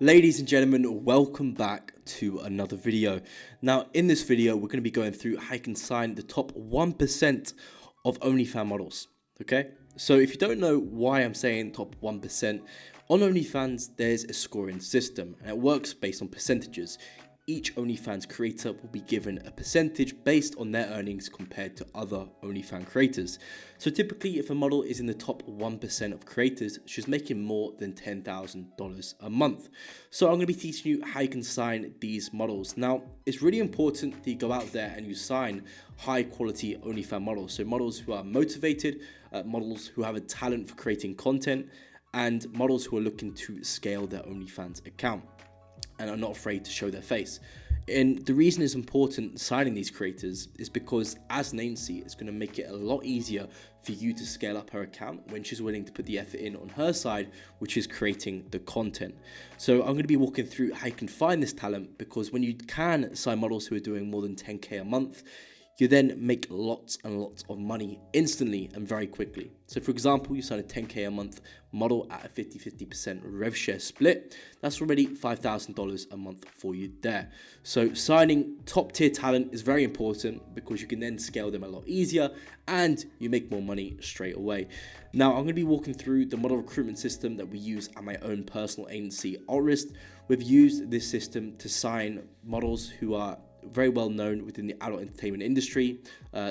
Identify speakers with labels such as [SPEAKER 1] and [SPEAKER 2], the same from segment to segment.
[SPEAKER 1] Ladies and gentlemen, welcome back to another video. Now, in this video, we're going to be going through how you can sign the top 1% of OnlyFans models, okay? So if you don't know why I'm saying top 1%, on OnlyFans, there's a scoring system, and it works based on percentages. Each OnlyFans creator will be given a percentage based on their earnings compared to other OnlyFans creators. So typically, if a model is in the top 1% of creators, she's making more than $10,000 a month. So I'm going to be teaching you how you can sign these models. Now, it's really important that you go out there and you sign high quality OnlyFans models. So models who are motivated, models who have a talent for creating content, and models who are looking to scale their OnlyFans account and are not afraid to show their face. And the reason it's important signing these creators is because as an agency, it's going to make it a lot easier for you to scale up her account when she's willing to put the effort in on her side, which is creating the content. So I'm going to be walking through how you can find this talent, because when you can sign models who are doing more than 10K a month, you then make lots and lots of money instantly and very quickly. So for example, you sign a 10K a month model at a 50-50% rev share split. That's already $5,000 a month for you there. So signing top tier talent is very important because you can then scale them a lot easier and you make more money straight away. Now, I'm going to be walking through the model recruitment system that we use at my own personal agency, Altrist. We've used this system to sign models who are very well known within the adult entertainment industry,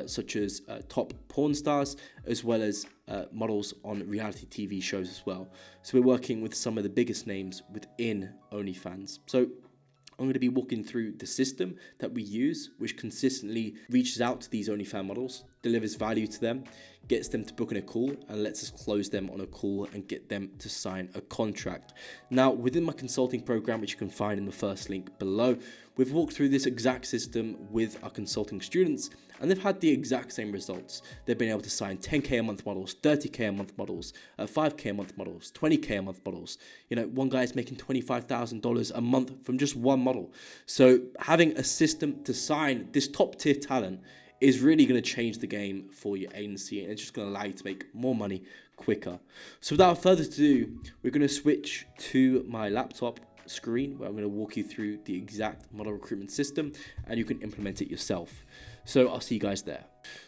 [SPEAKER 1] such as top porn stars, as well as models on reality TV shows as well. So we're working with some of the biggest names within OnlyFans. So I'm going to be walking through the system that we use, which consistently reaches out to these OnlyFans models, delivers value to them, gets them to book in a call, and lets us close them on a call and get them to sign a contract. Now, within my consulting program, which you can find in the first link below, we've walked through this exact system with our consulting students, and they've had the exact same results. They've been able to sign 10K a month models, 30K a month models, 5K a month models, 20K a month models. You know, one guy is making $25,000 a month from just one model. So having a system to sign this top tier talent is really going to change the game for your agency, and it's just going to allow you to make more money quicker. So without further ado, we're going to switch to my laptop screen where I'm going to walk you through the exact model recruitment system and you can implement it yourself. So I'll see you guys there.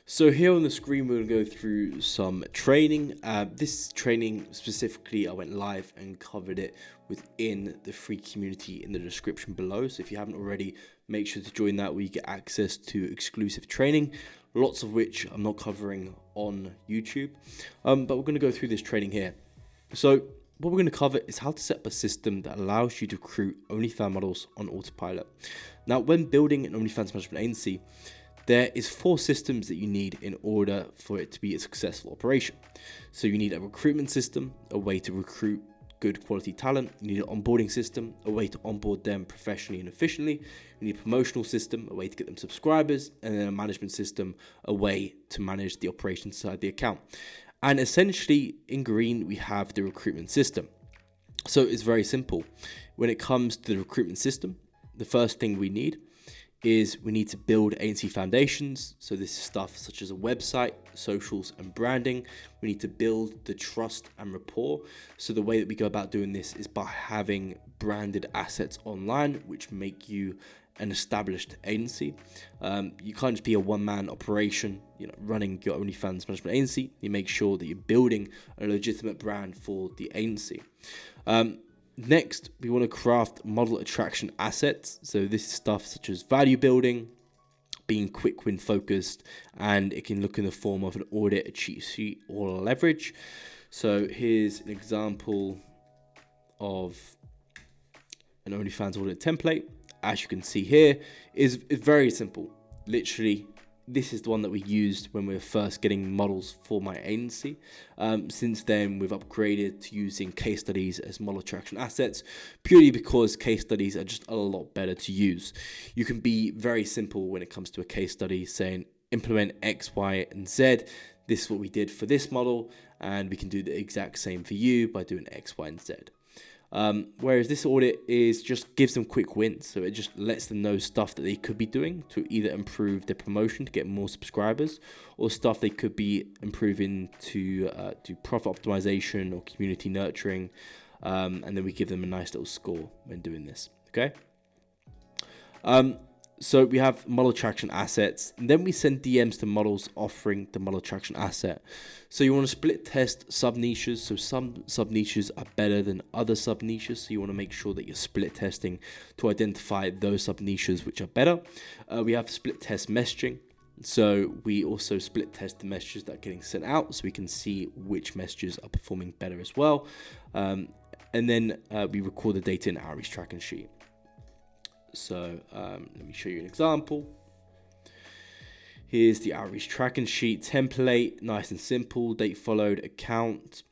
[SPEAKER 1] So here on the screen, we're going to go through some training. This training specifically, I went live and covered it within the free community in the description below. So if you haven't already, make sure to join that, where you get access to exclusive training, lots of which I'm not covering on YouTube. But we're going to go through this training here. So what we're going to cover is how to set up a system that allows you to recruit OnlyFans models on autopilot. Now, when building an OnlyFans management agency, there is 4 systems that you need in order for it to be a successful operation. So you need a recruitment system, a way to recruit good quality talent. You need an onboarding system, a way to onboard them professionally and efficiently. You need a promotional system, a way to get them subscribers, and then a management system, a way to manage the operations side of the account. And essentially, in green, we have the recruitment system. So it's very simple. When it comes to the recruitment system, the first thing we need is we need to build agency foundations. So this is stuff such as a website, socials, and branding. We need to build the trust and rapport. So the way that we go about doing this is by having branded assets online, which make you an established agency. You can't just be a one-man operation, running your OnlyFans management agency. You make sure that you're building a legitimate brand for the agency. Next, we want to craft model attraction assets. So this is stuff such as value building, being quick win focused, and it can look in the form of an audit, a cheat sheet, or a leverage. So here's an example of an OnlyFans audit template. As you can see here, is very simple. Literally, this is the one that we used when we were first getting models for my agency. Since then, we've upgraded to using case studies as model attraction assets, purely because case studies are just a lot better to use. You can be very simple when it comes to a case study, saying implement X, Y, and Z. This is what we did for this model, and we can do the exact same for you by doing X, Y, and Z. Whereas this audit just gives them quick wins. So it just lets them know stuff that they could be doing to either improve their promotion to get more subscribers, or stuff they could be improving to do profit optimization or community nurturing. and then we give them a nice little score when doing this. Okay. So we have model attraction assets, and then we send DMs to models offering the model attraction asset. So you want to split test sub niches. So some sub niches are better than other sub niches. So you want to make sure that you're split testing to identify those sub niches which are better. We have split test messaging. So we also split test the messages that are getting sent out, so we can see which messages are performing better as well. And then we record the data in outreach tracking sheet. So let me show you an example. Here's the outreach tracking sheet template, nice and simple. Date followed, account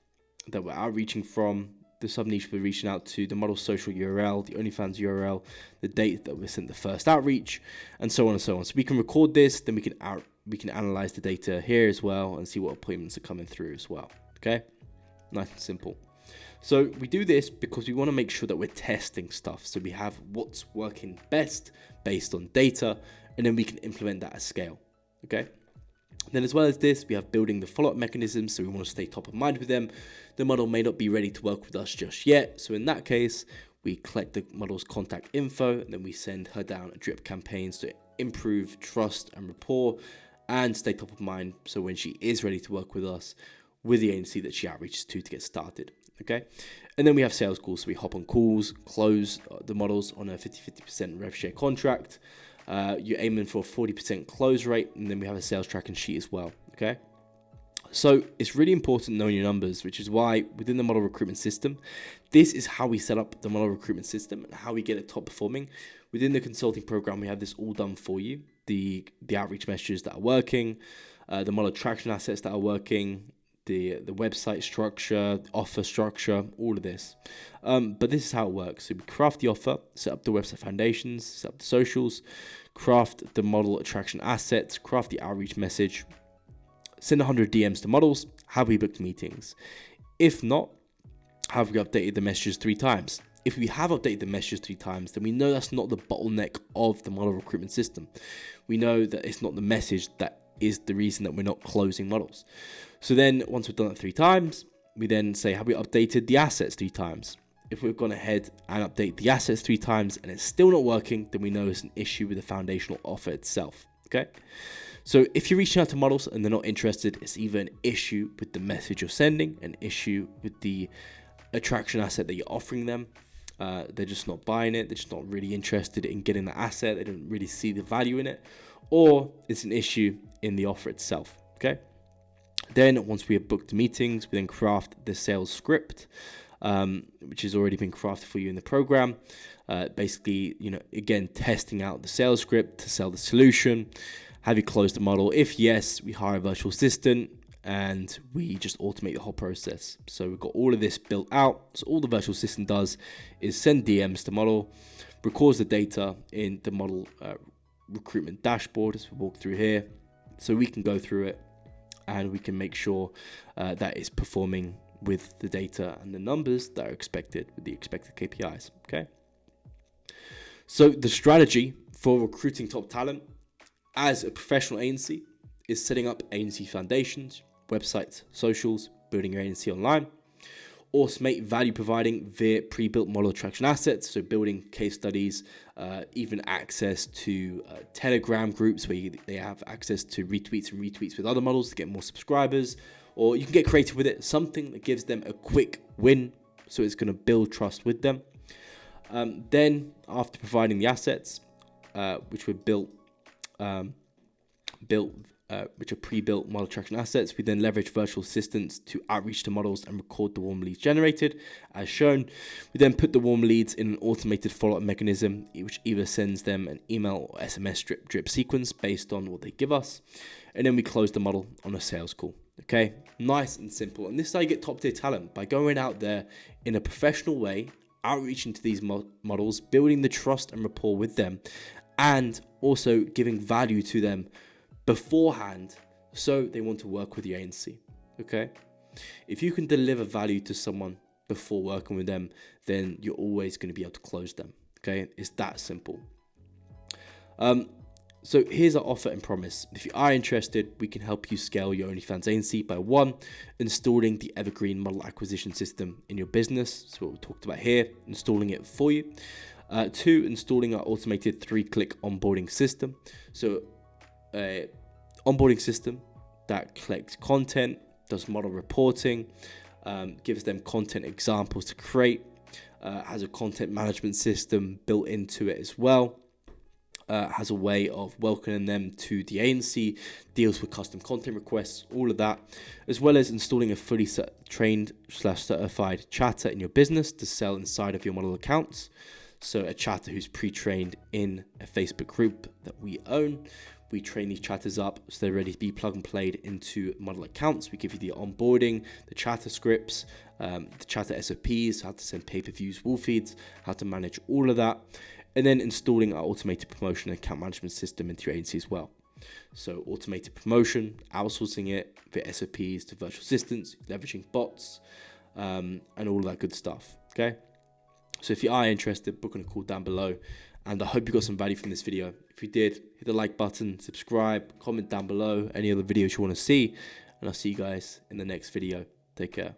[SPEAKER 1] that we're outreaching from, the sub niche we're reaching out to, the model social URL, the OnlyFans URL, the date that we sent the first outreach, and so on and so on. So we can record this, then we can analyze the data here as well and see what appointments are coming through as well. Okay, nice and simple. So we do this because we want to make sure that we're testing stuff. So we have what's working best based on data, and then we can implement that at scale. Okay. Then as well as this, we have building the follow-up mechanisms. So we want to stay top of mind with them. The model may not be ready to work with us just yet. So in that case, we collect the model's contact info, and then we send her down drip campaigns to improve trust and rapport and stay top of mind. So when she is ready to work with us, with the agency that she outreaches to get started. Okay, and then we have sales calls. So we hop on calls, close the models on a 50% rev share contract. You're aiming for a 40% close rate, and then we have a sales tracking sheet as well. Okay, so it's really important knowing your numbers, which is why within the model recruitment system, this is how we set up the model recruitment system and how we get it top performing. Within the consulting program, we have this all done for you. The outreach messages that are working, the model attraction assets that are working, the website structure, offer structure, all of this. But this is how it works. So we craft the offer, set up the website foundations, set up the socials, craft the model attraction assets, craft the outreach message, send 100 DMs to models, have we booked meetings? If not, have we updated the messages 3 times? If we have updated the messages 3 times, then we know that's not the bottleneck of the model recruitment system. We know that it's not the message that is the reason that we're not closing models. So then once we've done that 3 times, we then say, have we updated the assets 3 times? If we've gone ahead and update the assets 3 times and it's still not working, then we know it's an issue with the foundational offer itself. Okay. So if you're reaching out to models and they're not interested, it's either an issue with the message you're sending, an issue with the attraction asset that you're offering them. They're just not buying it. They're just not really interested in getting the asset. They don't really see the value in it, or it's an issue in the offer itself. Okay. Then once we have booked meetings, we then craft the sales script, which has already been crafted for you in the program. Basically, again, testing out the sales script to sell the solution. Have you closed the model? If yes, we hire a virtual assistant and we just automate the whole process. So we've got all of this built out. So all the virtual assistant does is send DMs to model, records the data in the model recruitment dashboard, as we walk through here. So we can go through it and we can make sure that it's performing with the data and the numbers that are expected with the expected KPIs. Okay. So the strategy for recruiting top talent as a professional agency is setting up agency foundations, websites, socials, building your agency online, automate value providing via pre-built model attraction assets. So building case studies, even access to Telegram groups where they have access to retweets and retweets with other models to get more subscribers, or you can get creative with it, something that gives them a quick win. So it's going to build trust with them. Then after providing the assets, which were which are pre-built model attraction assets, we then leverage virtual assistants to outreach to models and record the warm leads generated as shown. We then put the warm leads in an automated follow-up mechanism, which either sends them an email or SMS drip sequence based on what they give us. And then we close the model on a sales call. Okay, nice and simple. And this is how you get top tier talent, by going out there in a professional way, outreaching to these models, building the trust and rapport with them, and also giving value to them beforehand so they want to work with your agency. Okay, if you can deliver value to someone before working with them, then you're always going to be able to close them. Okay, it's that simple. So here's our offer and promise. If you are interested, we can help you scale your OnlyFans agency by 1, installing the evergreen model acquisition system in your business. That's what we talked about here, installing it for you. 2, installing our automated 3-click onboarding system. So onboarding system that collects content, does model reporting, gives them content examples to create, has a content management system built into it as well. Has a way of welcoming them to the agency, deals with custom content requests, all of that, as well as installing a fully trained/certified chatter in your business to sell inside of your model accounts. So a chatter who's pre-trained in a Facebook group that we own. We train these chatters up so they're ready to be plug and played into model accounts. We give you the onboarding, the chatter scripts, the chatter SOPs, how to send pay-per-views, wall feeds, how to manage all of that. And then installing our automated promotion and account management system into your agency as well. So automated promotion, outsourcing it via SOPs to virtual assistants, leveraging bots, and all of that good stuff. Okay. So if you are interested, book on a call down below. And I hope you got some value from this video. If you did, hit the like button, subscribe, comment down below any other videos you want to see. And I'll see you guys in the next video. Take care.